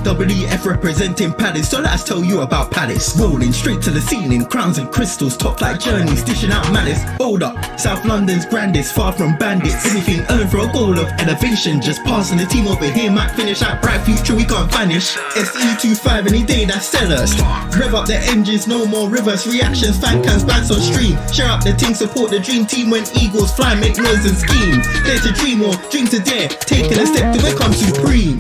WWF representing Palace, so let's tell you about Palace. Rolling straight to the ceiling, crowns and crystals, top like journeys, dishing out malice. Hold up, South London's grandest, far from bandits. Anything earned for a goal of elevation, just passing the team over here might finish out bright future, we can't vanish. SE25 any day, that's sellers. Rev up the engines, no more reverse reactions, fan cams, bands on stream. Share up the team, support the dream team when Eagles fly, make noise and scheme. Dare to dream or dream to dare, taking a step to become supreme.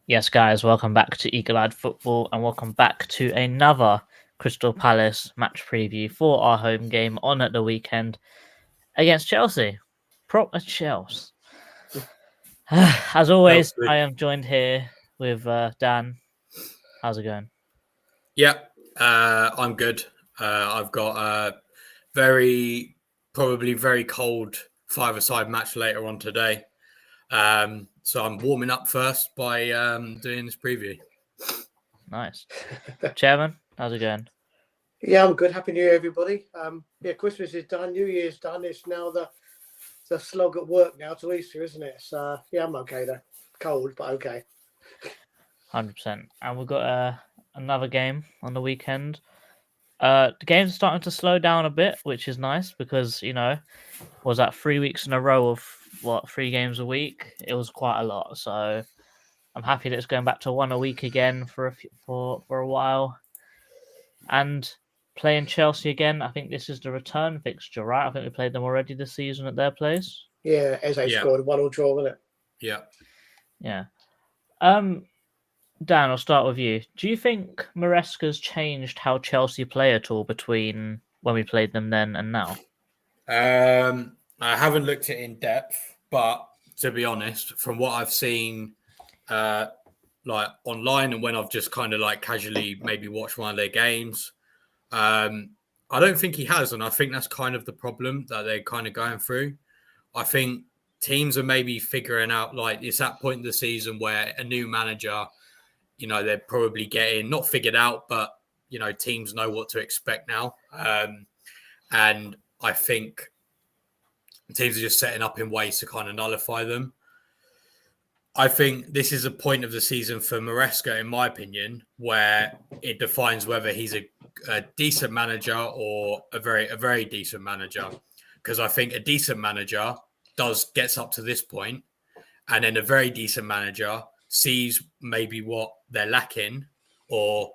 Yes, guys, welcome back to Eagle-Eyed Football and welcome back to another Crystal Palace match preview for our home game on at the weekend against Chelsea. Proper Chelsea. As always, I am joined here with Dan. How's it going? Yeah, I'm good. I've got a probably very cold five-a-side match later on today. So I'm warming up first by doing this preview. Nice. Chairman, how's it going? Yeah, I'm good. Happy New Year, everybody. Christmas is done. New Year's done. It's now the slog at work now to Easter, isn't it? So, yeah, I'm okay though. Cold, but okay. 100%. And we've got another game on the weekend. The game's starting to slow down a bit, which is nice because, was that 3 weeks in a row of 3 games a week? It was quite a lot. So I'm happy that it's going back to 1 a week again for a while. And playing Chelsea again, I think this is the return fixture, right? I think we played them already this season at their place. Yeah, as they scored 1-1 draw, wasn't it? Yeah. Yeah. Dan, I'll start with you. Do you think Maresca's changed how Chelsea play at all between when we played them then and now? I haven't looked at it in depth, but to be honest, from what I've seen like online and when I've just kind of like casually maybe watched one of their games, I don't think he has. And I think that's kind of the problem that they're kind of going through. I think teams are maybe figuring out, like, it's that point in the season where a new manager, they're probably getting not figured out, but, teams know what to expect now. And I think teams are just setting up in ways to kind of nullify them. I think this is a point of the season for Maresca, in my opinion, where it defines whether he's a decent manager or a very decent manager. Because I think a decent manager gets up to this point, and then a very decent manager sees maybe what they're lacking or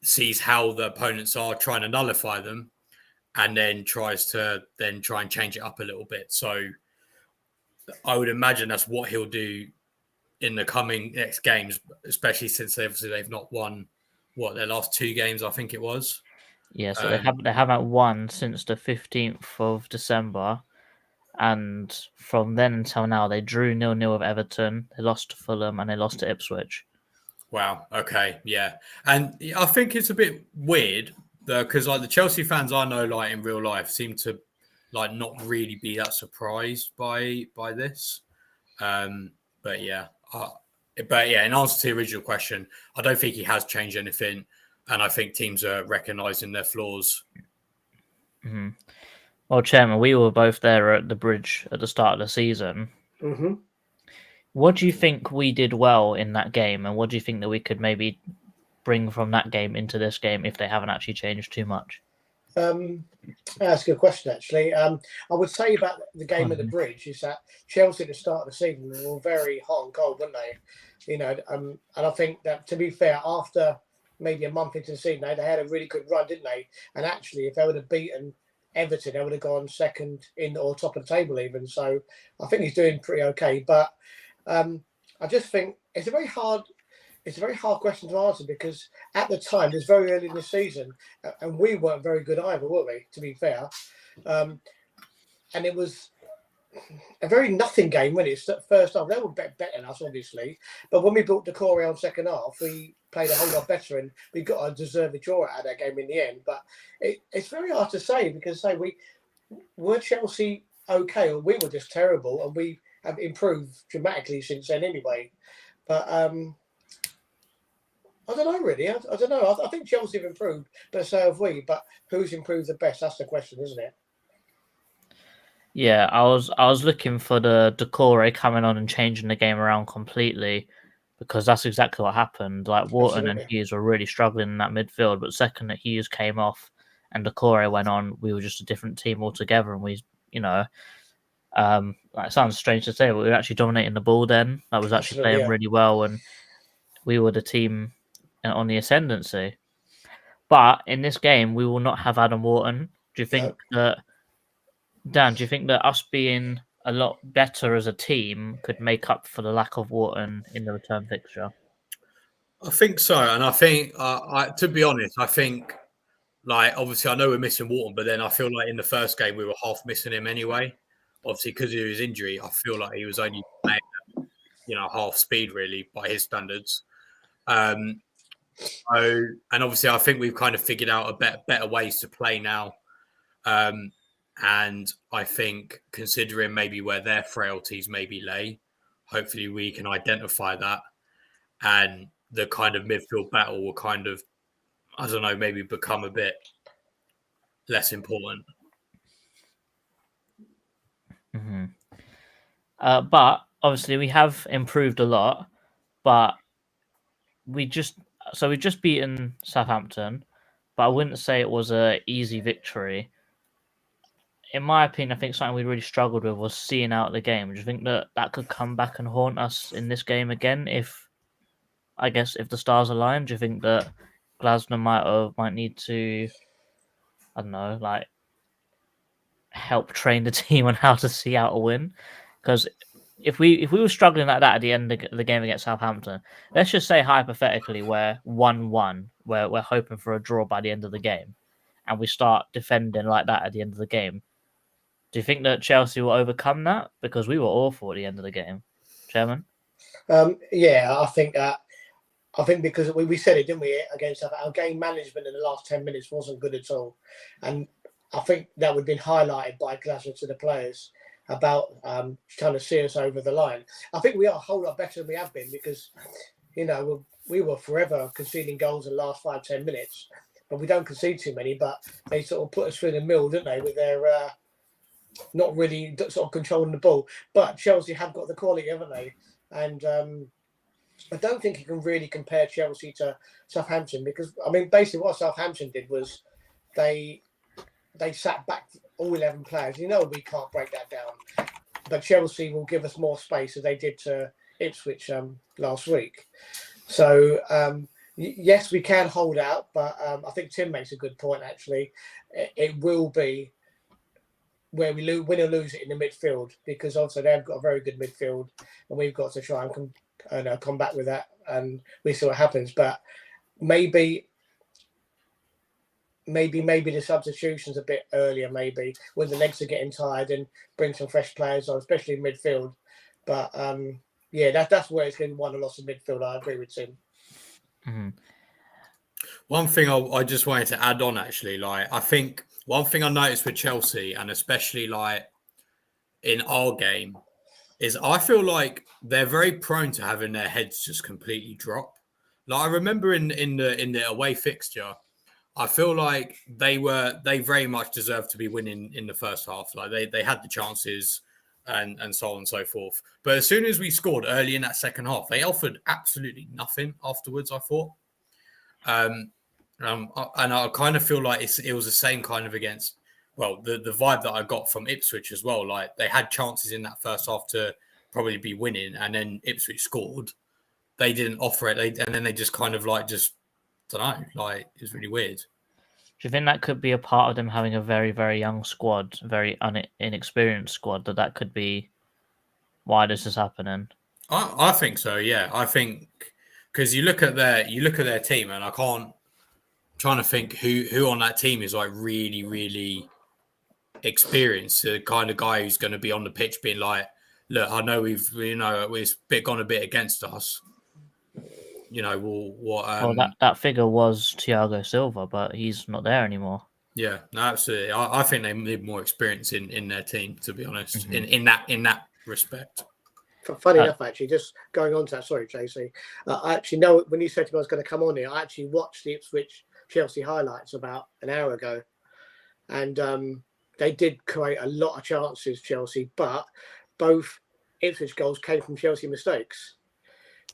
sees how the opponents are trying to nullify them, and then tries to try and change it up a little bit. So I would imagine that's what he'll do in the coming next games, especially since they've not won their last 2 games, I think it was. Yeah, so they haven't won since the 15th of December. And from then until now, they drew 0-0 with Everton, they lost to Fulham, and they lost to Ipswich. Wow. Okay. Yeah. And I think it's a bit weird because like the Chelsea fans I know, like in real life, seem to like not really be that surprised by this. But yeah. In answer to the original question, I don't think he has changed anything, and I think teams are recognising their flaws. Mm-hmm. Well, Chairman, we were both there at the Bridge at the start of the season. Mm-hmm. What do you think we did well in that game, and what do you think that we could maybe bring from that game into this game if they haven't actually changed too much? That's a good question, actually. I would say about the game at the Bridge is that Chelsea at the start of the season were very hot and cold, weren't they? And I think that, to be fair, after maybe a month into the season, they had a really good run, didn't they? And actually, if they would have beaten Everton, they would have gone second or top of the table even. So I think he's doing pretty okay. But I just think it's a very hard question to answer because at the time, it was very early in the season and we weren't very good either, were we, to be fair? And it was a very nothing game when it's first half. They were better than us, obviously. But when we built the core on second half, we played a whole lot better and we got a deserved draw out of that game in the end. But it's very hard to say because were Chelsea okay or we were just terrible, and we have improved dramatically since then anyway. But I don't know really. I don't know. I think Chelsea have improved, but so have we. But who's improved the best? That's the question, isn't it? Yeah, I was looking for the Decore coming on and changing the game around completely, because that's exactly what happened. Like Wharton and Absolutely. Hughes were really struggling in that midfield, but the second that Hughes came off and Decore went on, we were just a different team altogether, and we, you know, it sounds strange to say, but we were actually dominating the ball then. I was actually Absolutely, playing yeah. really well, and we were the team on the ascendancy. But in this game, we will not have Adam Wharton. Do you think that, Dan, do you think that us being a lot better as a team could make up for the lack of Wharton in the return fixture? I think so, and I think, to be honest, I think like obviously I know we're missing Wharton, but then I feel like in the first game we were half missing him anyway. Obviously, because of his injury, I feel like he was only playing, half speed really by his standards. So, and obviously, I think we've kind of figured out a better ways to play now. And I think considering maybe where their frailties maybe lay, hopefully we can identify that, and the kind of midfield battle will kind of, I don't know, maybe become a bit less important. Mm-hmm. But obviously we have improved a lot, but we've just beaten Southampton, but I wouldn't say it was a easy victory. In my opinion, I think something we really struggled with was seeing out the game. Do you think that could come back and haunt us in this game again if the stars align? Do you think that Glasner might need to, I don't know, like help train the team on how to see out a win? Because if we were struggling like that at the end of the game against Southampton, let's just say hypothetically we're 1-1, where we're hoping for a draw by the end of the game, and we start defending like that at the end of the game. Do you think that Chelsea will overcome that? Because we were awful at the end of the game, Chairman. Yeah, I think because we said it, didn't we, against our game management in the last 10 minutes wasn't good at all. And I think that would have been highlighted by Glasner to the players about trying to see us over the line. I think we are a whole lot better than we have been because, we were forever conceding goals in the last 5-10 minutes, but we don't concede too many, but they sort of put us through the mill, didn't they, with their not really sort of controlling the ball. But Chelsea have got the quality, haven't they? And I don't think you can really compare Chelsea to Southampton because, I mean, basically what Southampton did was they sat back all 11 players. We can't break that down. But Chelsea will give us more space as they did to Ipswich last week. So, yes, we can hold out, but I think Tim makes a good point, actually. It will be where we win or lose it in the midfield because obviously they've got a very good midfield and we've got to try and combat with that, and we see what happens. But maybe the substitutions a bit earlier, maybe when the legs are getting tired, and bring some fresh players on, especially in midfield. But that's where it's going to be won or lost in midfield. I agree with Tim. Mm-hmm. One thing I just wanted to add on, actually, like I think one thing I noticed with Chelsea, and especially like in our game, is I feel like they're very prone to having their heads just completely drop. Like I remember in the away fixture, I feel like they very much deserved to be winning in the first half. Like they had the chances and so on and so forth. But as soon as we scored early in that second half, they offered absolutely nothing afterwards, I thought. And I kind of feel like it was the same kind of against, well, the vibe that I got from Ipswich as well. Like they had chances in that first half to probably be winning, and then Ipswich scored. They didn't offer it, and then they just kind of like just, I don't know, like it was really weird. Do you think that could be a part of them having a very, very young squad, very inexperienced squad, that could be why this is happening? I think so, yeah. I think because you look at their team, and I'm trying to think who on that team is like really, really experienced, the kind of guy who's going to be on the pitch being like, look, I know we've gone a bit against us. That figure was Thiago Silva, but he's not there anymore. Yeah, no, absolutely. I think they need more experience in their team, to be honest, in that respect. Funny enough, actually, just going on to that. Sorry, JC. I actually know when you said to me I was going to come on here, I actually watched the Ipswich Chelsea highlights about an hour ago, and they did create a lot of chances, Chelsea, but both Ipswich goals came from Chelsea mistakes.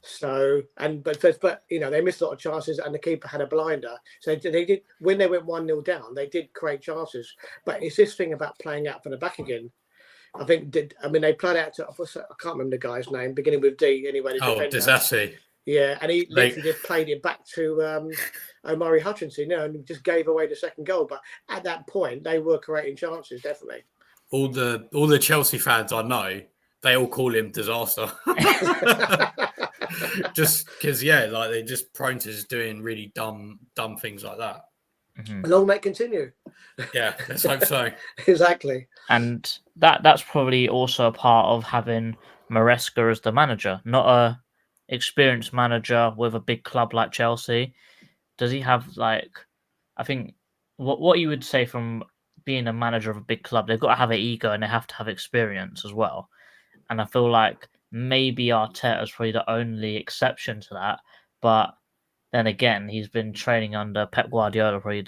So, but you know, they missed a lot of chances, and the keeper had a blinder. So they did, when they went 1-0 down, they did create chances. But it's this thing about playing out from the back again. I think they played out to, I can't remember the guy's name, beginning with D anyway. Disassi. Yeah, and he literally just played it back to Omari Hutchinson, and just gave away the second goal. But at that point, they were creating chances, definitely. All the Chelsea fans I know, they all call him Disaster. Just because, like they're just prone to just doing really dumb things like that. Mm-hmm. Long may it continue. Yeah, let's hope so. Exactly. And that's probably also a part of having Maresca as the manager, not a experienced manager with a big club like Chelsea. Does he have I think what you would say from being a manager of a big club, they've got to have an ego and they have to have experience as well. And I feel like maybe Arteta is probably the only exception to that. But then again, he's been training under Pep Guardiola, probably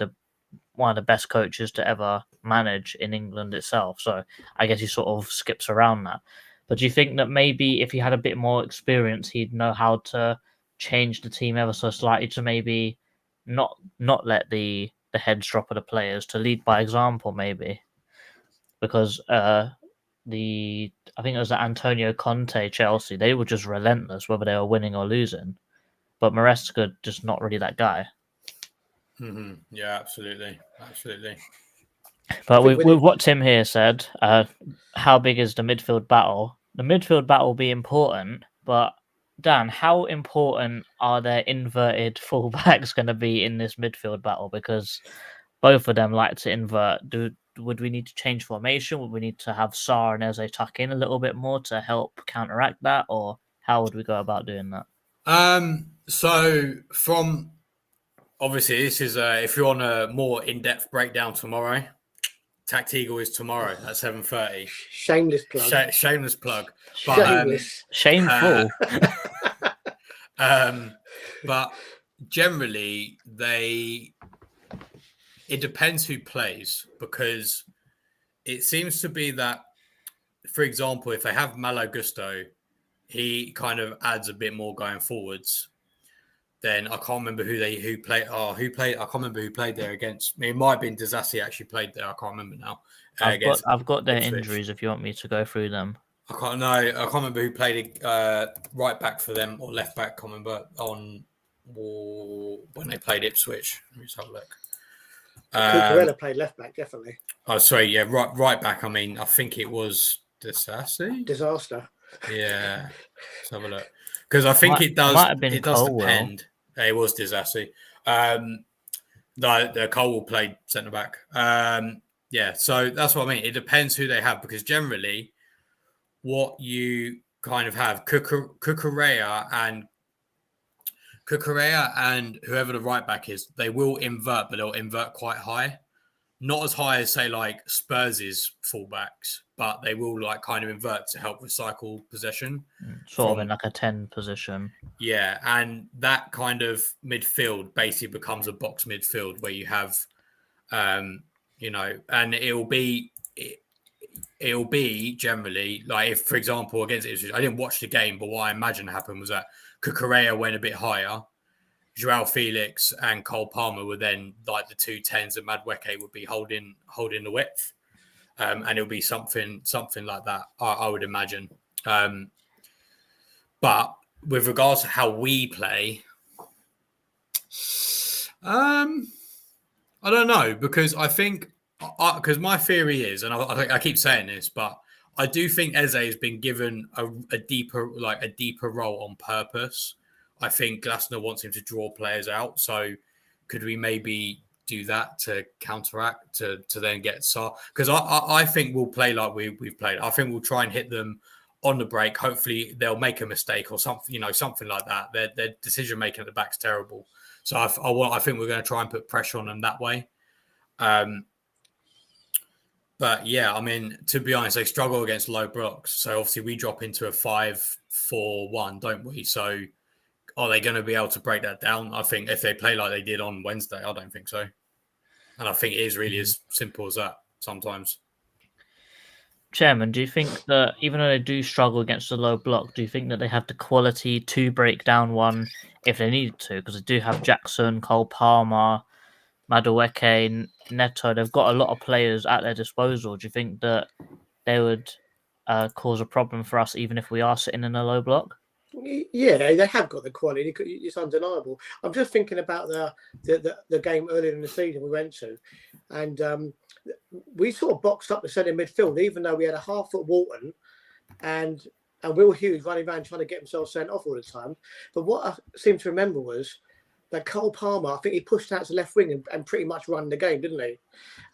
one of the best coaches to ever manage in England itself. So I guess he sort of skips around that. But do you think that maybe if he had a bit more experience, he'd know how to change the team ever so slightly to maybe not let the heads drop of the players, to lead by example maybe? Because I think it was the Antonio Conte Chelsea, they were just relentless whether they were winning or losing. But Maresca just not really that guy. Mm-hmm. Yeah, absolutely. But with what Tim here said, how big is the midfield battle? The midfield battle will be important, but Dan, how important are their inverted fullbacks going to be in this midfield battle? Because both of them like to invert. Would we need to change formation? Would we need to have Sarr and Eze tuck in a little bit more to help counteract that? Or how would we go about doing that? So from obviously this is if you want a more in-depth breakdown tomorrow, Tactical is tomorrow at 7:30. Shameless plug. Shameless plug. But, shameful. But generally it depends who plays, because it seems to be that, for example, if they have Malo Gusto, he kind of adds a bit more going forwards. Then I can't remember who played. I can't remember who played there against. It might have been Disassi actually played there. I can't remember now. I've got their injuries if you want me to go through them. I can't remember who played right back for them or left back. I can't remember when they played Ipswich. Let me just have a look. Cucurella played left back, definitely. Oh, sorry, yeah, right back. I mean, I think it was Disassi. Disaster. Yeah, let's have a look, because I think it does depend. It was Disassi. The Cole played centre back. Yeah, so that's what I mean. It depends who they have, because generally, what you kind of have, Cucurella and whoever the right back is, they will invert, but they'll invert quite high. Not as high as, say, like Spurs' fullbacks, but they will like kind of invert to help recycle possession. Sort of in like a 10 position. Yeah, and that kind of midfield basically becomes a box midfield where you have, and it'll be generally like, if, for example, against Ipswich, I didn't watch the game, but what I imagine happened was that Cucurella went a bit higher. Joao Felix and Cole Palmer were then like the 2 10s, and Madueke would be holding the width, and it'll be something like that, I would imagine. But with regards to how we play, I don't know, because I think because my theory is, and I keep saying this, but I do think Eze has been given a deeper role on purpose. I think Glasner wants him to draw players out. So could we maybe do that to counteract, to then get Sarr? Because I think we'll play like we've played. I think we'll try and hit them on the break. Hopefully they'll make a mistake or something, something like that. Their decision making at the back's terrible. So I think we're going to try and put pressure on them that way. But yeah, I mean, to be honest, they struggle against low blocks. So obviously we drop into a 5-4-1, don't we? So are they going to be able to break that down? I think if they play like they did on Wednesday, I don't think so. And I think it is really as simple as that sometimes. Chairman, do you think that even though they do struggle against the low block, do you think that they have the quality to break down one if they needed to? Because they do have Jackson, Cole Palmer, Madueke, Neto. They've got a lot of players at their disposal. Do you think that they would cause a problem for us even if we are sitting in a low block? Yeah, they have got the quality. It's undeniable. I'm just thinking about the game earlier in the season we went to, and we sort of boxed up the centre midfield, even though we had a half-foot Walton and Will Hughes running around trying to get himself sent off all the time. But what I seem to remember was that Cole Palmer, I think he pushed out to left wing and pretty much run the game, didn't he?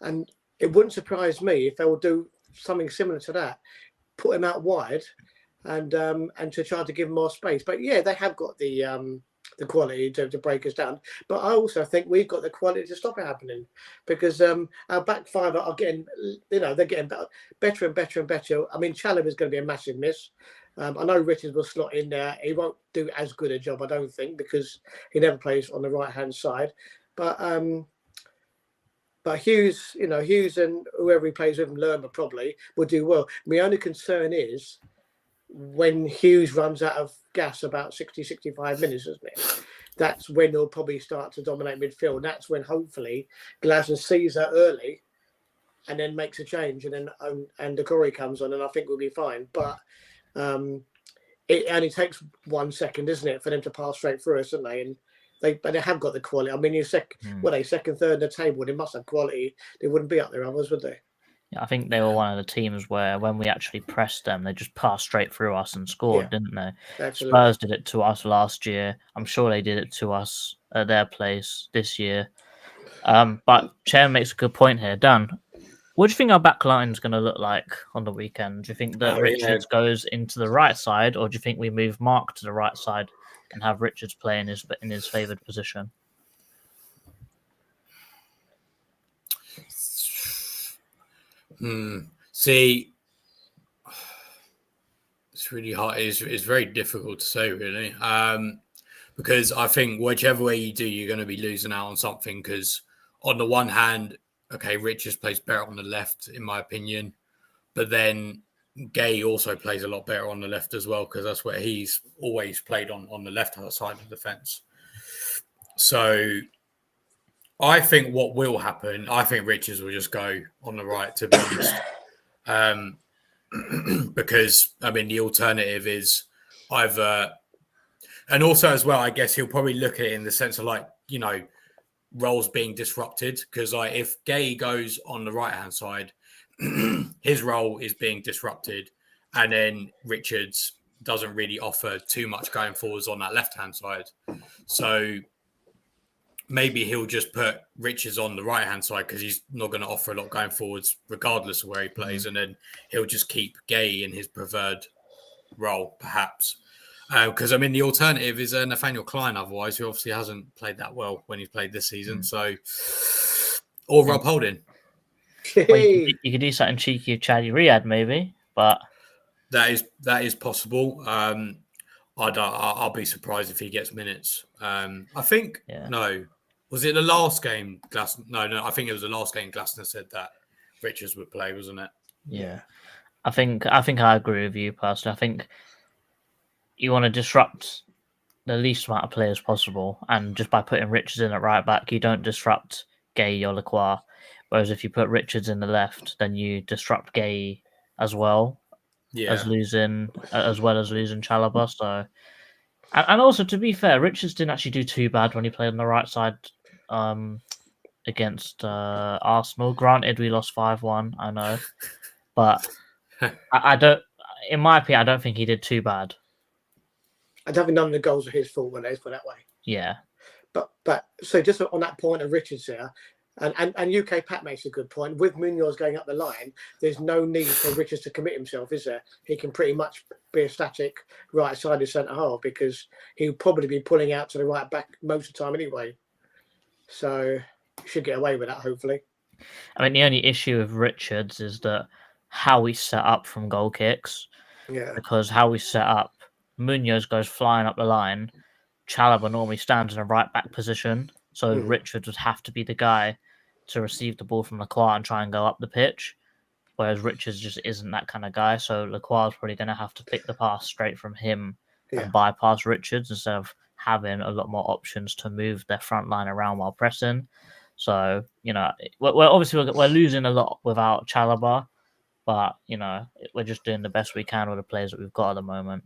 And it wouldn't surprise me if they will do something similar to that, put him out wide and to try to give him more space. But yeah, they have got the quality to break us down. But I also think we've got the quality to stop it happening, because our back five are getting, they're getting better and better and better. I mean, Chalobah is going to be a massive miss. I know Richards will slot in there. He won't do as good a job, I don't think, because he never plays on the right-hand side. But Hughes, Hughes and whoever he plays with, and Lerma probably will do well. My only concern is when Hughes runs out of gas about 60, 65 minutes, isn't it? That's when he'll probably start to dominate midfield. And that's when hopefully Glasner sees that early and then makes a change, and then and Doucouré comes on, and I think we'll be fine. But it only takes 1 second, isn't it, for them to pass straight through us, don't they? And they have got the quality. I mean, second, third in the table, they must have quality. They wouldn't be up there others, would they? Yeah, I think they were one of the teams where when we actually pressed them, they just passed straight through us and scored, didn't they? Absolutely. Spurs did it to us last year. I'm sure they did it to us at their place this year. But Chairman makes a good point here. Dan, what do you think our back line is going to look like on the weekend? Do you think that Richards goes into the right side, or do you think we move Mark to the right side and have Richards play in his favoured position? See, it's really hard. It's very difficult to say, really, because I think whichever way you do, you're going to be losing out on something. Because on the one hand, okay, Richards plays better on the left, in my opinion, but then Gay also plays a lot better on the left as well, because that's where he's always played on the left side of the fence. So I think what will happen, I think Richards will just go on the right, to be honest. Because, I mean, the alternative is either... And also as well, I guess he'll probably look at it in the sense of roles being disrupted. Because if Gay goes on the right-hand side, his role is being disrupted. And then Richards doesn't really offer too much going forwards on that left-hand side. So... maybe he'll just put Richards on the right-hand side because he's not going to offer a lot going forwards regardless of where he plays. And then he'll just keep Gay in his preferred role, perhaps. Because, I mean, the alternative is Nathaniel Klein, otherwise, who obviously hasn't played that well when he's played this season. So, or Rob Holding. Well, you could do something cheeky with Chaddy Riyad, maybe, but... That is possible. I'll be surprised if he gets minutes. I think, no. Was it the last game? No. I think it was the last game. Glasner said that Richards would play, wasn't it? Yeah, I think I agree with you personally. I think you want to disrupt the least amount of players possible, and just by putting Richards in at right back, you don't disrupt Gay or Lacroix. Whereas if you put Richards in the left, then you disrupt Gay as well. Yeah. As well as losing Chalobah. So, and also to be fair, Richards didn't actually do too bad when he played on the right side against Arsenal. Granted, we lost 5-1, I know, but I don't. In my opinion, I don't think he did too bad. I don't think none of the goals are his fault when they put that way. Yeah, but so just on that point of Richards here. And UK Pat makes a good point. With Munoz going up the line, there's no need for Richards to commit himself, is there? He can pretty much be a static right-sided centre-half because he'll probably be pulling out to the right back most of the time anyway. So he should get away with that, hopefully. I mean, the only issue with Richards is that how we set up from goal kicks, Yeah. because how we set up, Munoz goes flying up the line. Chalobah normally stands in a right back position, so Richards would have to be the guy to receive the ball from Lacroix and try and go up the pitch. Whereas Richards just isn't that kind of guy, so Lacroix is probably going to have to pick the pass straight from him and bypass Richards instead of having a lot more options to move their front line around while pressing. So, you know, we're obviously we're losing a lot without Chalobah, but, you know, we're just doing the best we can with the players that we've got at the moment.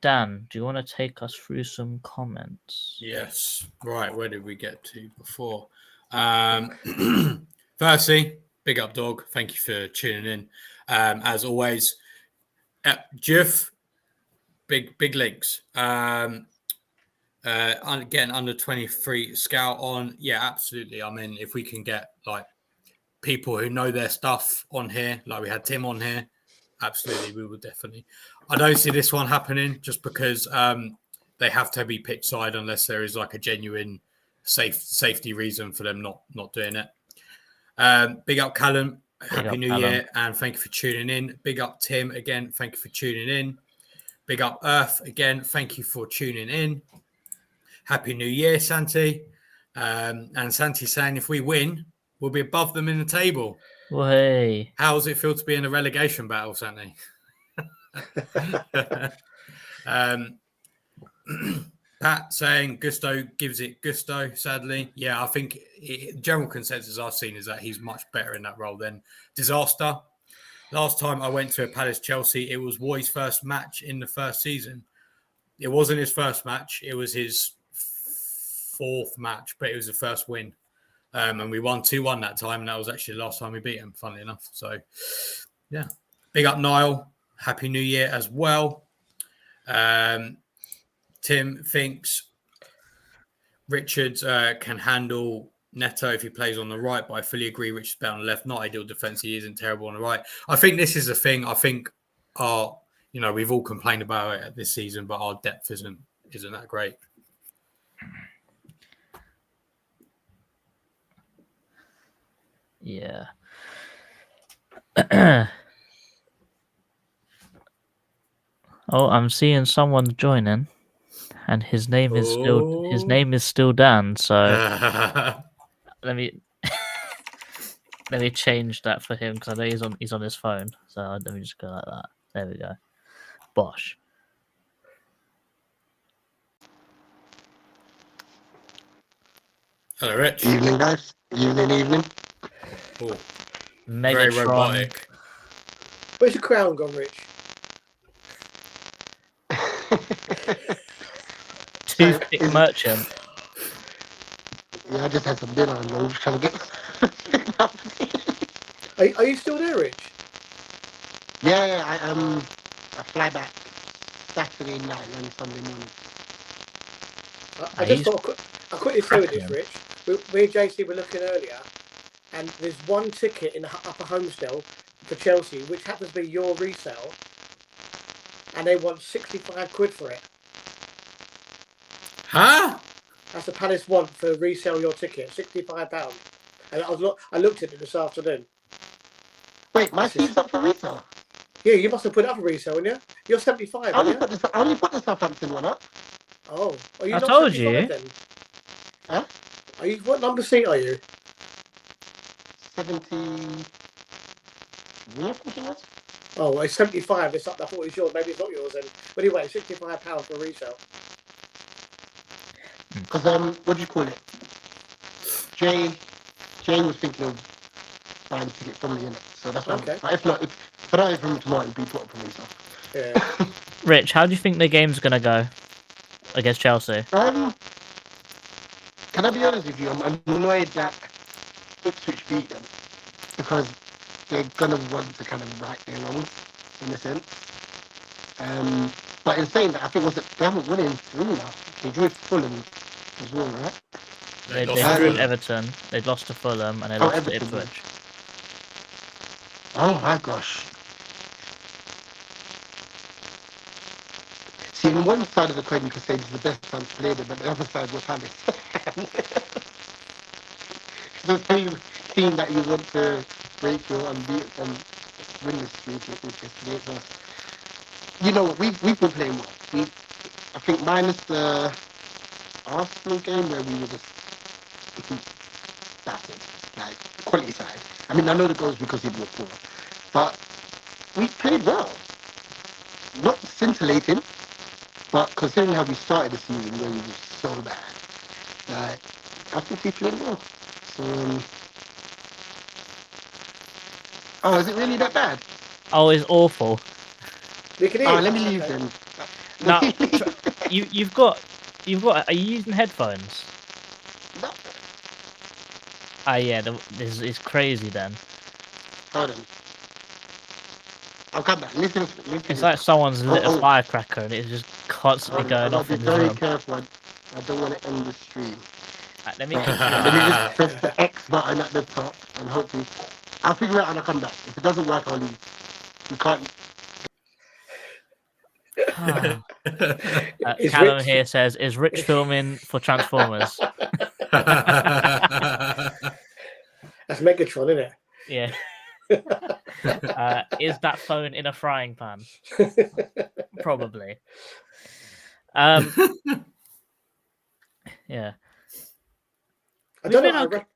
Dan, do you want to take us through some comments? Yes. Right. Where did we get to before? Firstly, big up, dog. Thank you for tuning in. As always, Jeff, big links. Getting under 23 scout on. Yeah, absolutely. I mean, if we can get like people who know their stuff on here, like we had Tim on here, absolutely, we will definitely. I don't see this one happening just because they have to be pitch side unless there is like a genuine safety reason for them not doing it. Big up Callum, happy New Year, and thank you for tuning in. Big up Tim again, thank you for tuning in. Big up Earth again, thank you for tuning in. Happy New Year, Santi. And Santi saying if we win, we'll be above them in the table. Hey. How does it feel to be in a relegation battle, Santi? Pat saying Gusto gives it gusto, sadly. Yeah, I think general consensus I've seen is that he's much better in that role than Disaster. Last time I went to a Palace Chelsea, it was Roy's first match in the first season. It wasn't his first match. It was his fourth match, but it was the first win. And we won 2-1 that time, and that was actually the last time we beat him, funnily enough. So, yeah. Big up Niall. Happy New Year as well. Tim thinks Richards can handle Neto if he plays on the right, but I fully agree Richards better on the left. Not ideal defense. He isn't terrible on the right. I think this is the thing. I think we've all complained about it this season, but our depth isn't that great. Yeah. Oh, I'm seeing someone joining, and his name is still Dan. So let me change that for him because I know he's on his phone. So let me just go like that. There we go. Bosh. Hello, Rich. Evening, guys. Evening. Oh, very robotic. Where's your crown gone, Rich? Toothpick merchant. Yeah, I just had some dinner and I'm just trying to get. Are you still there, Rich? Yeah. I fly back Saturday night and Sunday morning. I just thought I'll quickly say with this, Rich. Me and JC were looking earlier, and there's one ticket in the upper Homestead for Chelsea, which happens to be your resale, and they want 65 quid for it. Huh? That's the Palace want for resell your ticket, £65. And I looked at it this afternoon. Wait, my seat's up for resale? Yeah, you must have put it up for resale, haven't you? You're 75, I aren't you? only put the Southampton one up. Oh, are you I not told 75 you. then? Huh? What number seat are you? 73, I think it was. Oh, it's 75. It's up. I thought it was yours. Maybe it's not yours then. But anyway, £65 for resale. Because, what do you call it? Jane was thinking of buying a ticket from me, innit? So that's why. Okay. But if I don't hear from him tomorrow, it'll be put up for me, so. Yeah. Rich, how do you think the game's gonna go against Chelsea? Can I be honest with you? I'm annoyed that Ipswich beat them because they're gonna want to kind of right their wrongs in a sense. But in saying that, I think they haven't won in 3 now. They drew Fulham as well, right? They lost drew to Everton. They lost to Fulham and they lost to Everton. Ipswich. Oh my gosh. See, on one side of the coin, you could say this is the best time to play them, but the other side was Palace. the same team that you want to break your unbeaten and win the streak is just against us. You know what? We've been playing well. I think minus the Arsenal game where we were just battered, like quality side. I mean, I know the goals because we were poor, but we played well. Not scintillating, but considering how we started the season where we were so bad, like, I think we played well. So, oh, is it really that bad? Oh, it's awful. We can hear Oh, you. let me Okay. leave then. No, you've got. Are you using headphones? No. Ah, yeah. This is crazy. Then Hold on. I'll come back. Listen. it's like someone's lit a oh. firecracker and it's just constantly Hold on. going I off gotta in be his very room. careful. I don't want to end the stream. Right, let me. Let me just press the X button at the top and hopefully I'll figure it out and I'll come back. If it doesn't work, I'll leave. You can't. Is Callum Rich- here says, "Is Rich filming for Transformers?" That's Megatron, isn't Yeah. Is that phone in a frying pan? it? Probably. Yeah. I don't know. We've been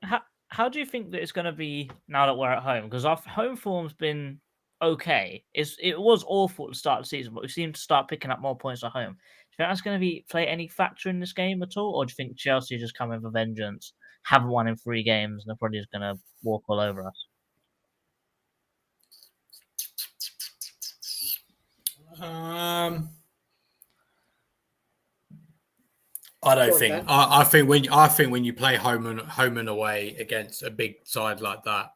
How how do you think that it's going to be now that we're at home? Because our home form's been okay. It was awful at the start of the season, but we seem to start picking up more points at home. Do you think that's going to play any factor in this game at all, or do you think Chelsea just come in for vengeance, haven't won in 3 games, and they're probably just going to walk all over us? I don't Go on, think. Dan. I think when you play home and away against a big side like that,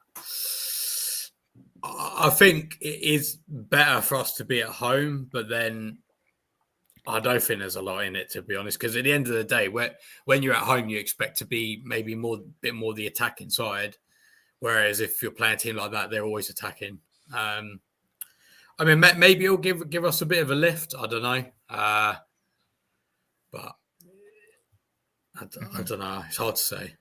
I think it is better for us to be at home. But then I don't think there's a lot in it, to be honest. Because at the end of the day, when you're at home, you expect to be maybe bit more the attacking side. Whereas if you're playing a team like that, they're always attacking. I mean, maybe it'll give us a bit of a lift. I don't know, but. I don't know. It's hard to say.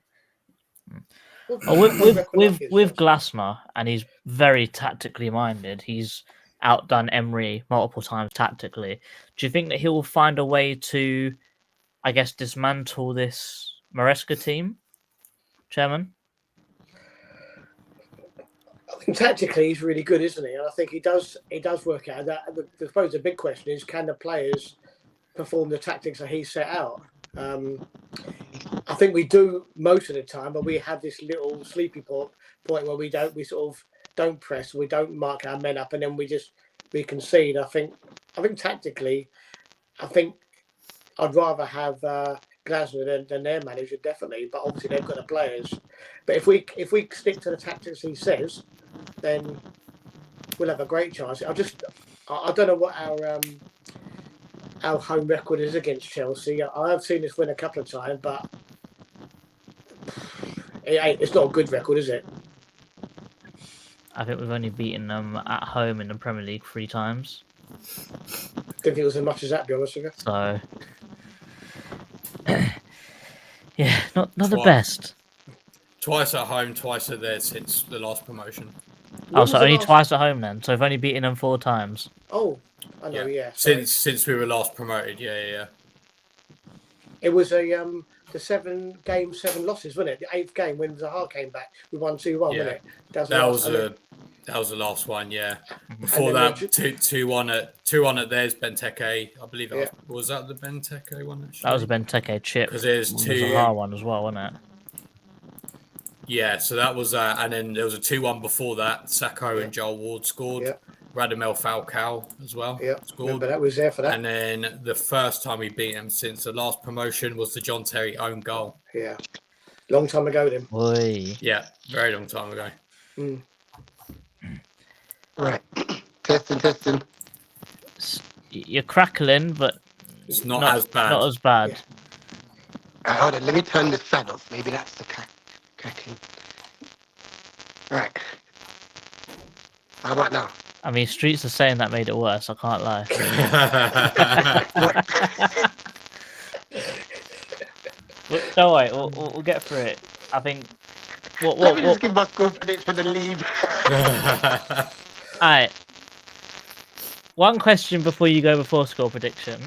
Oh, with Glasner, and he's very tactically minded. He's outdone Emery multiple times tactically. Do you think that he will find a way to, I guess, dismantle this Maresca team, Chairman? I think tactically he's really good, isn't he? And I think he does work out. I suppose the big question is, can the players perform the tactics that he set out? I think we do most of the time, but we have this little sleepy point where we sort of don't press, we don't mark our men up, and then we concede. I think tactically, I'd rather have Glasner than their manager, definitely. But obviously they've got the players. But if we stick to the tactics he says, then we'll have a great chance. I don't know what our home record is against Chelsea. I have seen this win a couple of times, but it's not a good record, is it? I think we've only beaten them at home in the Premier League 3 times. Didn't think it was as much as that, to be honest with you. So, yeah, not the best. Twice at home, twice at there since the last promotion. Oh, so only twice at home then. So we've only beaten them 4 times. Oh, I know, yeah. Sorry. Since we were last promoted, yeah. It was the 7 games, 7 losses, wasn't it? The 8th game when Zaha came back, we won 2-1, wasn't it? That was the last one, yeah. Before then that, 2-1 at theirs, Benteke. I believe was that the Benteke one. Actually? That was a Benteke chip. Because there's It was 2 a hard one as well, wasn't it? Yeah, so that was and then there was a 2-1 before that. Sacco and Joel Ward scored. Yeah. Radamel Falcao as well. Yeah, scored. remember that was there for that. And then the first time we beat him since the last promotion was the John Terry own goal. Yeah, long time ago then. Oi. Yeah, very long time ago. Mm. Right. Testing. You're crackling, but It's not as bad. Not as bad. Yeah. Hold on, let me turn this fan off. Maybe that's the cracking. Right. How about now? I mean, Streets are saying that made it worse. I can't lie. But don't worry, we'll get through it. I think. What? Let me just give my score prediction for the league. All right. One question before you go before score prediction.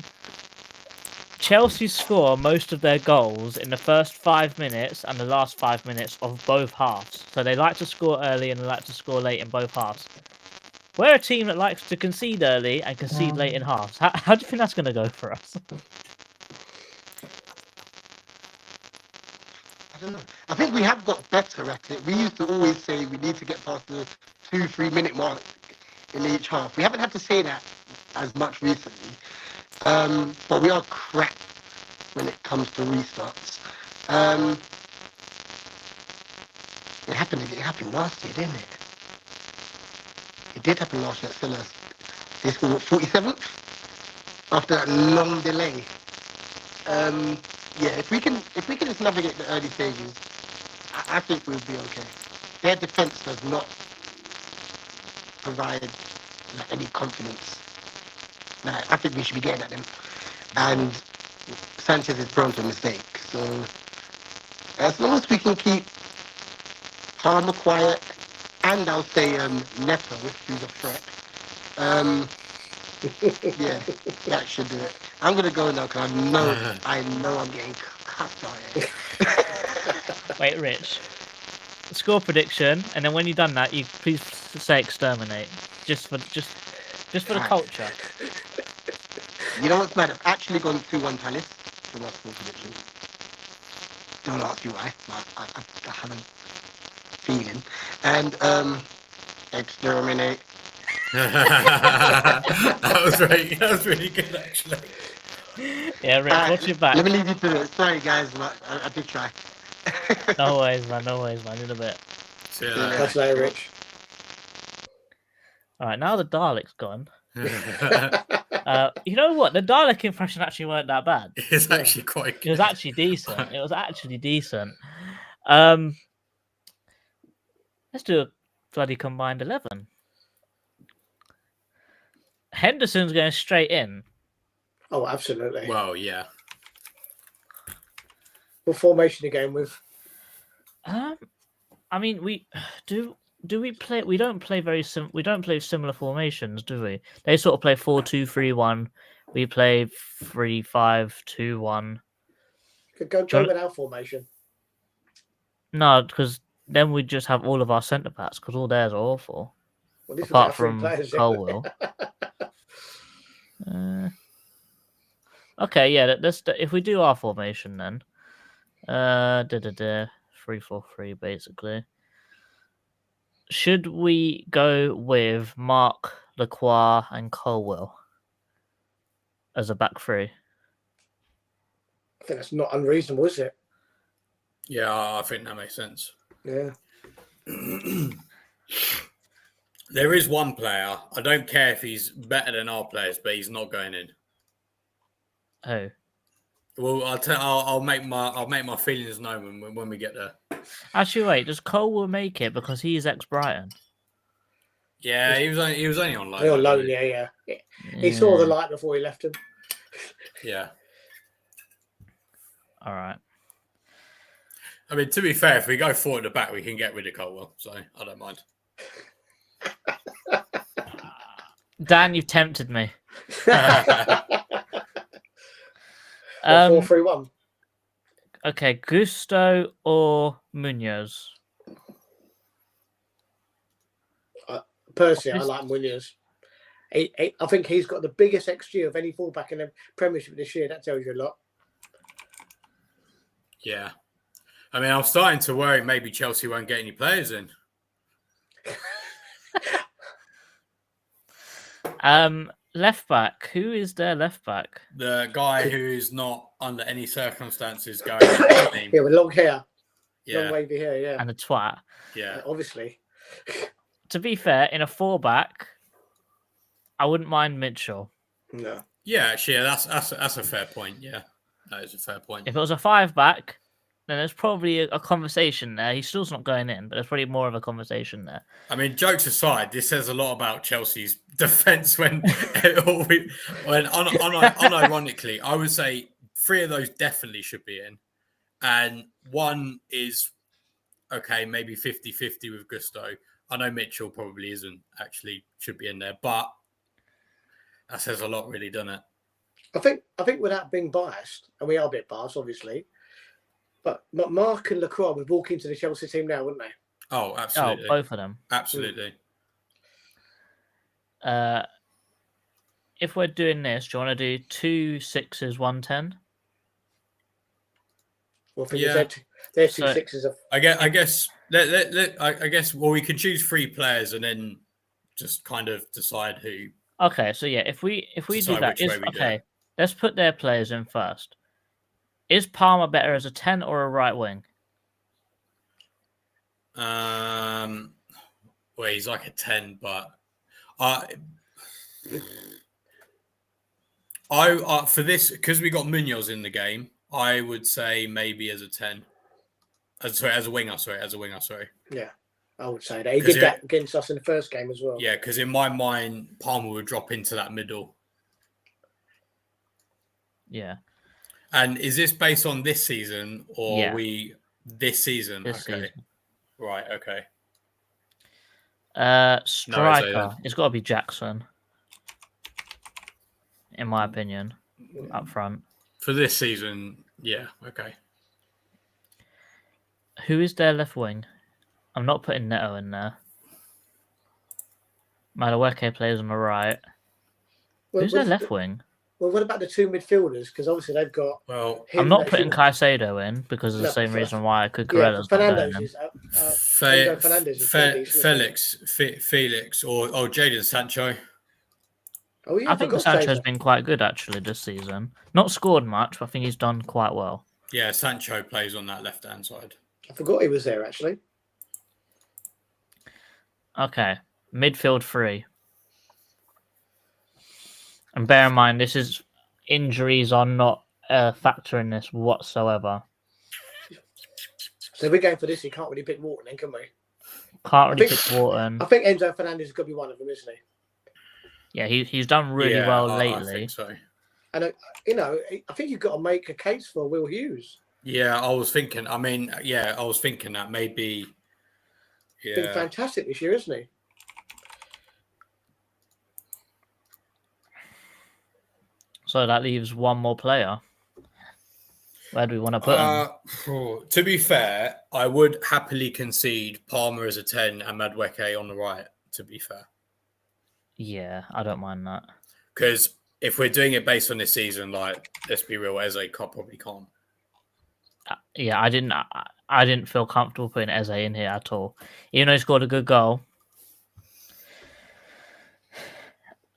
Chelsea score most of their goals in the first 5 minutes and the last 5 minutes of both halves. So they like to score early and they like to score late in both halves. We're a team that likes to concede early and concede late in halves. How do you think that's going to go for us? I don't know. I think we have got better at it. We used to always say we need to get past the 2-3 minute mark in each half. We haven't had to say that as much recently. But we are crap when it comes to restarts. It happened last year, didn't it? It did happen last year at Sellers. They scored what, 47th? After a long delay. Yeah, if we can just navigate the early stages, I think we'll be okay. Their defense does not provide like, any confidence. Like, I think we should be getting at them. And Sanchez is prone to mistakes. So as long as we can keep Palmer quiet, and I'll say Neto, who's a threat. Yeah, that should do it. I'm gonna go now because I know I'm getting cussed out here. Wait, Rich. Score prediction, and then when you've done that, you please say exterminate, just for the Right. culture. You know what's mad? I've actually gone 2-1 Palace for my score prediction. Don't ask you why, but I have a feeling. And exterminate. That was really good, actually. Yeah, Rich, Alright, watch your back. Let me leave you to it. Sorry, guys, but I did try. No worries, man. In a bit. See you Yeah. That's later, Rich. All right, now the Dalek's gone. You know what? The Dalek impression actually weren't that bad. It's actually quite It good. was actually decent. Let's do a bloody combined 11. Henderson's going straight in. Oh, absolutely. Well, yeah. What formation again with? I mean, we play? We don't play we don't play similar formations, do we? They sort of play 4-2-3-1. We play 3-5-2-1. Go with our formation. No, because then we just have all of our centre backs because all theirs are awful. Well, this was Apart our three from players, Colwell. Okay, yeah. If we do our formation then, 3-4-3 basically. Should we go with Mark, Lacroix, and Colwell as a back three? I think that's not unreasonable, is it? Yeah, I think that makes sense. Yeah. There is one player. I don't care if he's better than our players, but he's not going in. Oh, Well, I'll make my feelings known when we get there. actually, wait. Does Colwell make it because he is ex-Brighton? Yeah, he was only on loan. They're on loan, yeah. He saw the light before he left him. Yeah. All right. I mean, to be fair, if we go forward at the back, we can get rid of Colwell, so I don't mind. Dan, you've tempted me. 4-3-1. Okay, Gusto or Munoz? Personally, I like Munoz. I think he's got the biggest XG of any fullback in the Premiership this year. That tells you a lot. Yeah. I mean, I'm starting to worry maybe Chelsea won't get any players in. Left back. Who is their left back? The guy who's not under any circumstances going to the team. Yeah, with long hair, long Yeah. wavy hair. Yeah, And a twat. Yeah. obviously. To be fair, in a four back, I wouldn't mind Mitchell. No. Yeah, actually, that's a fair point. Yeah. That is a fair point. If it was a five back, then there's probably a conversation there. He's still not going in, but there's probably more of a conversation there. I mean, jokes aside, this says a lot about Chelsea's defence when unironically, I would say 3 of those definitely should be in. And one is okay, maybe 50-50 with Gusto. I know Mitchell probably should be in there, but that says a lot, really, doesn't it? I think without being biased, and we are a bit biased, obviously, but Mark and Lacroix would walk into the Chelsea team now, wouldn't they? Oh, absolutely. Oh, both of them. Absolutely. If we're doing this, do you want to do 2 6s, 1 10? Well, I think Yeah. they're 2 So- 6s. I guess. I guess. Well, we could choose 3 players and then just kind of decide who. Okay, so yeah, if we do Decide that, which way we do okay, it. let's put their players in first. Is Palmer better as a 10 or a right wing? Well, he's like a 10, but I for this, because we got Munoz in the game, I would say maybe as a 10. As a winger. Yeah, I would say that. He 'Cause did that against us in the first game as well. Yeah, because in my mind, Palmer would drop into that middle. Yeah, And is this based on this season or Yeah. this season? this season. Right, okay. Striker, then. it's got to be Jackson, in my opinion, up front. For this season, yeah, okay. Who is their left wing? I'm not putting Neto in there. Madueke plays on the right. Well, Who's their left wing? Well, what about the 2 midfielders? Because obviously they've got. Well, him I'm not that putting should- Caicedo in because of the No, same for- reason why Yeah, Cucurella's not there. Fernandes is. Enzo Fernandez is pretty decent. Felix, or Jadon Sancho. Oh yeah, I think forgot Sancho's Jadon. been quite good actually this season. Not scored much, but I think he's done quite well. Yeah, Sancho plays on that left-hand side. I forgot he was there actually. Okay, midfield 3. And bear in mind, injuries are not a factor in this whatsoever. So if we're going for this, you can't really pick Wharton, then, can we? Can't really think- pick Wharton. I think Enzo Fernandez has got to be one of them, isn't he? Yeah, he's done really Yeah, well I lately. think so. And I think you've got to make a case for Will Hughes. Yeah, I was thinking. I mean, yeah, I was thinking that maybe. He's been Yeah, fantastic this year, isn't he? So that leaves one more player. Where do we want to put him? to be fair, I would happily concede Palmer as a 10 and Madueke on the right. To be fair, Yeah, I don't mind that. because if we're doing it based on this season, like, let's be real, Eze probably can't. Yeah, I didn't feel comfortable putting Eze in here at all. Even though he scored a good goal.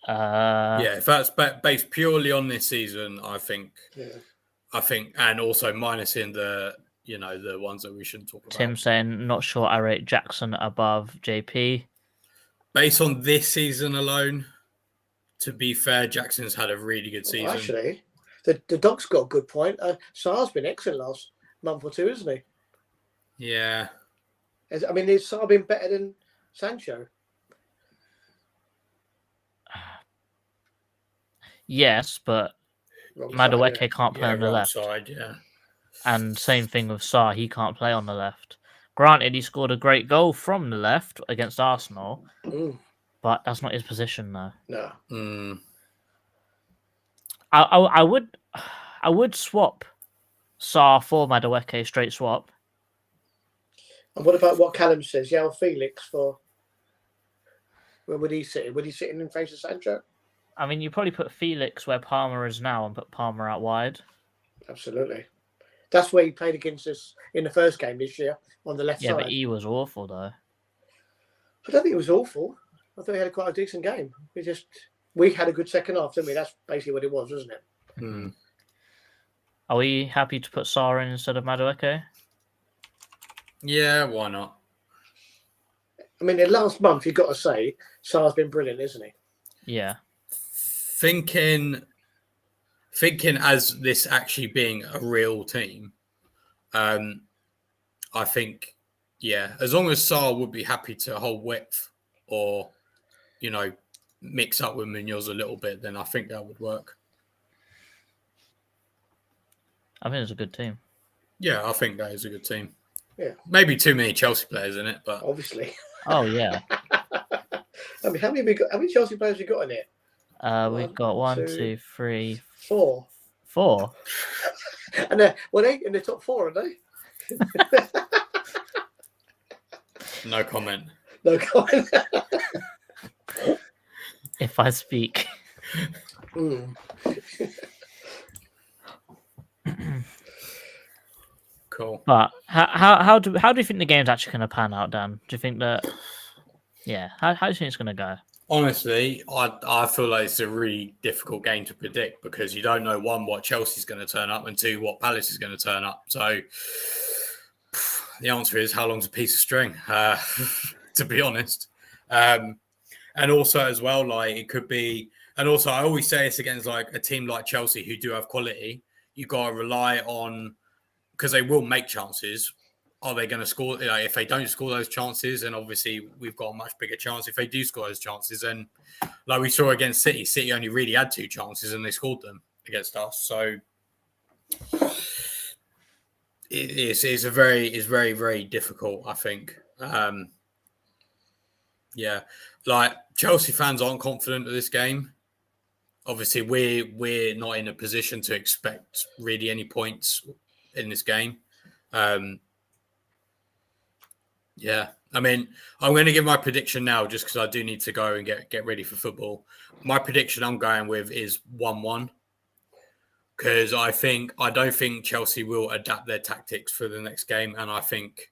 Yeah, if that's based purely on this season, I think, and also minusing the ones that we shouldn't talk about. Tim saying, not sure I rate Jackson above JP. Based on this season alone, to be fair, Jackson's had a really good season. Well, actually, the Doc's got a good point. Sar's been excellent last month or two, isn't he? Yeah. I mean, has Sar been better than Sancho? Yes, but Wrong side, Madueke innit? can't play Yeah, on the wrong left. side, yeah. And same thing with Sar, he can't play on the left. Granted, he scored a great goal from the left against Arsenal, Mm, but that's not his position though. no. Mm. I would swap Sar for Madueke, straight swap. And what about what Callum says? Yao Felix for. Where would he sit? Would he sit in face of Sancho? I mean, you probably put Felix where Palmer is now and put Palmer out wide. Absolutely. That's where he played against us in the first game this year on the left Yeah, side. but he was awful though. I don't think it was awful. I thought he had quite a decent game. We had a good second half, didn't we? That's basically what it was, wasn't it? Mm. Are we happy to put Sar in instead of Madueke? Yeah, why not? I mean, in last month, you've got to say, Sar's been brilliant, isn't he? Yeah. Thinking as this actually being a real team, I think, yeah, as long as Sar would be happy to hold width or, mix up with Munoz a little bit, then I think that would work. I think it's a good team. Yeah, I think that is a good team. Maybe too many Chelsea players in it, but Obviously. Oh yeah. I mean, how many Chelsea players have you got in it? We've got 1, 2, 3, 4. 4. And they're in the top 4, are they? no comment. No comment. If I speak. Cool. But how do you think the game's actually going to pan out, Dan? Do you think that? Yeah. How do you think it's going to go? Honestly, I feel like it's a really difficult game to predict because you don't know, one, what Chelsea's going to turn up, and two, what Palace is going to turn up. So the answer is, how long's a piece of string, to be honest. And also as well, like it could be, and also I always say it's against like a team like Chelsea who do have quality. You got to rely on, because they will make chances. Are they going to score? Like, if they don't score those chances, then obviously we've got a much bigger chance. If they do score those chances, then like we saw against City, City only really had 2 chances and they scored them against us. So it's very, very difficult, I think. Yeah, like Chelsea fans aren't confident of this game. Obviously, we're not in a position to expect really any points in this game. Yeah, I mean, I'm going to give my prediction now just because I do need to go and get ready for football. My prediction I'm going with is 1-1 because I don't think Chelsea will adapt their tactics for the next game, and I think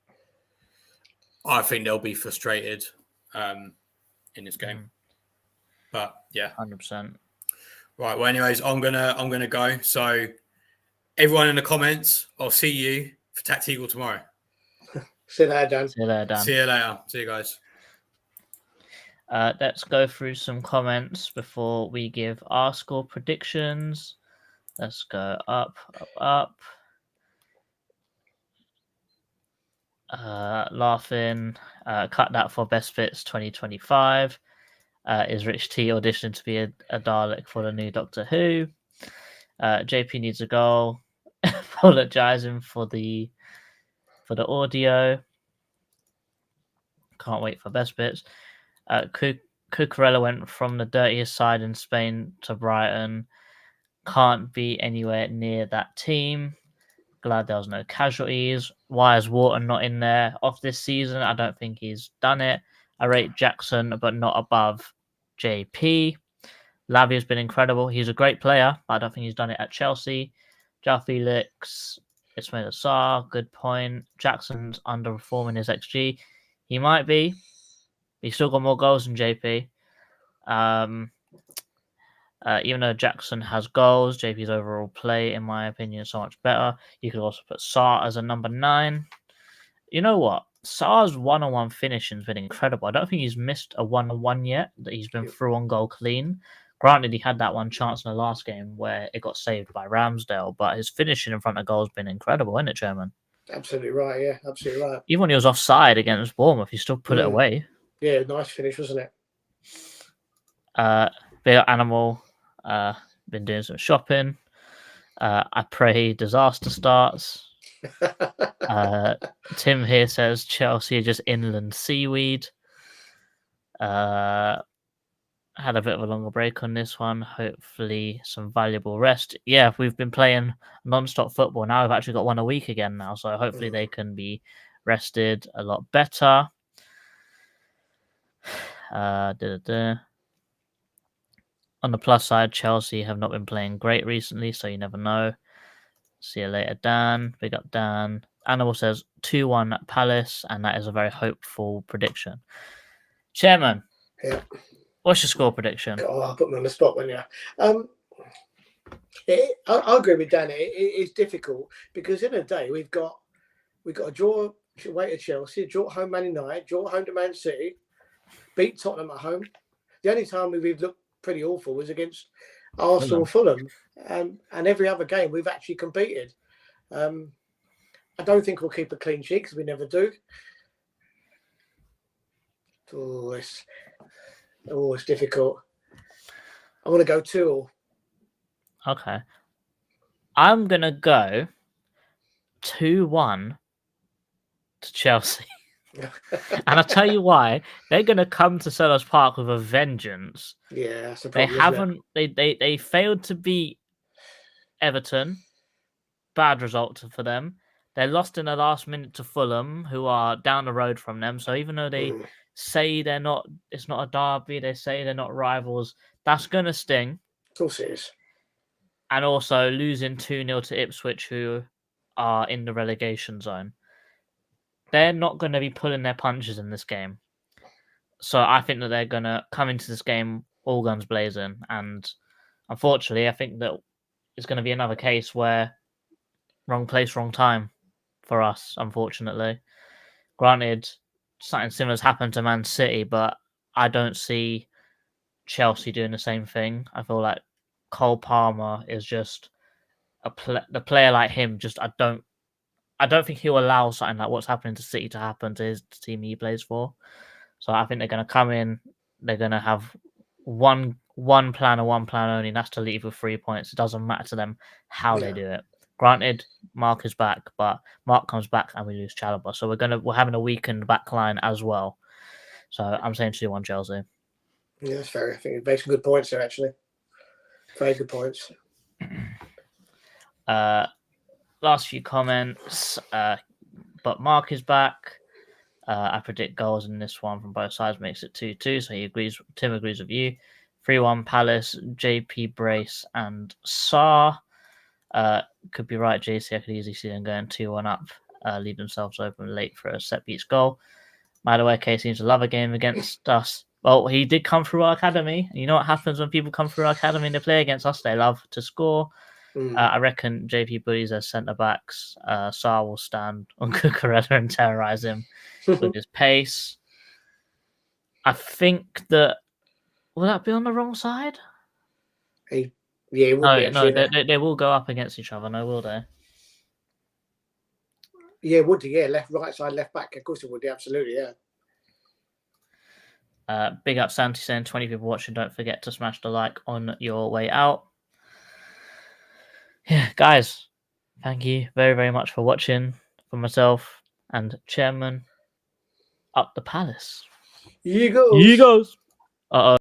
they'll be frustrated in this game. But yeah, 100%. Right. Well, anyways, I'm gonna go. So everyone in the comments, I'll see you for Tactical tomorrow. See you later, Dan. See you there, Dan. See you later. See you guys. Let's go through some comments before we give our score predictions. Let's go up. Laughing. Cut that for Best Fits 2025. Is Rich T auditioning to be a Dalek for the new Doctor Who? JP needs a goal. Apologizing for the audio. Can't wait for Best Bits. Cucurella went from the dirtiest side in Spain to Brighton. Can't be anywhere near that team. Glad there was no casualties. Why is Wharton not in there off this season? I don't think he's done it. I rate Jackson, but not above JP. Lavia's been incredible. He's a great player, but I don't think he's done it at Chelsea. Jao Felix, Ismail Assar, good point. Jackson's underperforming his XG. He might be. He's still got more goals than JP. Even though Jackson has goals, JP's overall play, in my opinion, is so much better. You could also put Sarr as a number 9. You know what? Sarr's one-on-one finishing has been incredible. I don't think he's missed a one-on-one yet that he's been through on goal clean. Granted, he had that one chance in the last game where it got saved by Ramsdale, but his finishing in front of goal has been incredible, isn't it, Chairman? Absolutely right. Yeah, absolutely right. Even when he was offside against Bournemouth, he still put it away. Yeah, nice finish, wasn't it? Big Animal, been doing some shopping. I pray disaster starts. Tim here says Chelsea are just inland seaweed. Had a bit of a longer break on this one. Hopefully some valuable rest. Yeah, we've been playing non-stop football. Now we've actually got one a week again now. So hopefully they can be rested a lot better. On the plus side, Chelsea have not been playing great recently, so you never know. See you later, Dan. Big up, Dan. Animal says 2-1 at Palace, and that is a very hopeful prediction. Chairman, Yeah. What's your score prediction? Oh, I put me on the spot, wouldn't you? I agree with Dan. It's difficult because in a day we've got a draw away to Chelsea, draw at home Man United, draw at home to Man City, beat Tottenham at home. The only time we've looked pretty awful was against Arsenal and Fulham, and every other game we've actually competed. I don't think we'll keep a clean sheet because we never do. It's difficult. I want to go 2-2. Okay. I'm going to go 2-1 to Chelsea. And I'll tell you why. They're going to come to Selhurst Park with a vengeance. Yeah, that's the They problem. haven't. They failed to beat Everton. Bad result for them. They lost in the last minute to Fulham, who are down the road from them. So even though they say they're not, it's not a derby. They say they're not rivals. That's going to sting. Of course it is. And also losing 2-0 to Ipswich, who are in the relegation zone. They're not going to be pulling their punches in this game. So I think that they're going to come into this game all guns blazing. And unfortunately, I think that it's going to be another case where wrong place, wrong time for us, unfortunately. Granted, something similar has happened to Man City, but I don't see Chelsea doing the same thing. I feel like Cole Palmer is just the player like him. Just I don't think he'll allow something like what's happening to City to happen to his team he plays for. So I think they're going to come in. They're going to have one plan and one plan only, and that's to leave with 3 points. It doesn't matter to them how they do it. Granted, Mark is back, but Mark comes back and we lose Chalobah. So we're having a weakened back line as well. So I'm saying 2-1 Chelsea. Yeah, that's fair. I think you made some good points there, actually. Very good points. Last few comments, but Mark is back. I predict goals in this one from both sides, makes it 2-2. So Tim agrees with you. 3-1 Palace, JP Brace and Sarr. Could be right, JC. I could easily see them going 2-1 up, leave themselves open late for a set piece goal. Madueke seems to love a game against us. Well, he did come through our academy. You know what happens when people come through our academy and they play against us? They love to score. I reckon JP bullies as centre backs. Sarr will stand on Cucurella and terrorise him with his pace. I think that will that be on the wrong side? Yeah, it would be. No, they will go up against each other. No, will they? Yeah, it would. Yeah, right side, left back. Of course it would. Yeah, absolutely. Yeah. Big up Santi saying 20 people watching. Don't forget to smash the like on your way out. Yeah, guys, thank you very, very much for watching. For myself and Chairman, up the Palace. You go. You goes. Uh-oh.